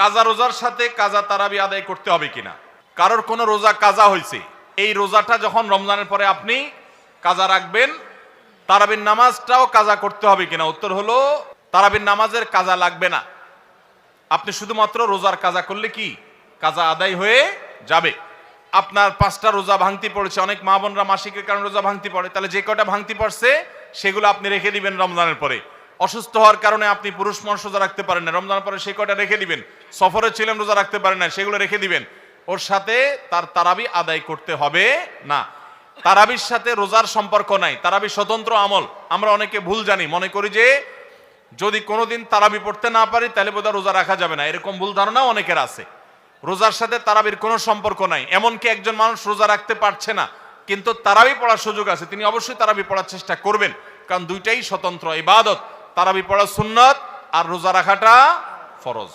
কাজা রোজার সাথে কাজা তারাবি আদায় করতে হবে কিনা। কারোর কোনো রোজা কাজা হয়েছে, এই রোজাটা যখন রমজানের পরে আপনি কাজা রাখবেন, তারাবির নামাজটাও কাজা করতে হবে কিনা। উত্তর হলো তারাবির নামাজের কাজা লাগবে না। আপনি শুধুমাত্র রোজার কাজা করলে কি কাজা আদায় হয়ে যাবে। আপনার 5টা রোজা ভাঙতি পড়েছে, অনেক মা বোনরা মাসিকের কারণে রোজা ভাঙতি পড়ে, তাহলে যে কটা ভাঙতি পড়ছে সেগুলো আপনি রেখে দিবেন রমজানের পরে। অসুস্থ হওয়ার কারণে আপনি পুরুষ মানুষ রোজা রাখতে পারেন না, রমজানের পরে সেই কটা রেখে দিবেন। সফরে ছিলেন, রোজা রাখতে পারেন না, সেগুলো রেখে দিবেন। ওর সাথে তার তারাবি আদায় করতে হবে না। তারাবির সাথে রোজার সম্পর্ক নাই, তারাবি স্বতন্ত্র আমল। আমরা অনেকে ভুল জানি, মনে করি যে যদি কোনোদিন তারাবি পড়তে না পারি তাহলে বোধহয় রোজা রাখা যাবে না, এরকম ভুল ধারণা অনেকের আছে। রোজার সাথে তারাবির কোনো সম্পর্ক নাই। এমনকি একজন মানুষ রোজা রাখতে পারছে না কিন্তু তারাবি পড়ার সুযোগ আছে, তিনি অবশ্যই তারাবি পড়ার চেষ্টা করবেন, কারণ দুইটাই স্বতন্ত্র ইবাদত। তারাবি পড়া সুন্নত আর রোজা রাখাটা ফরজ।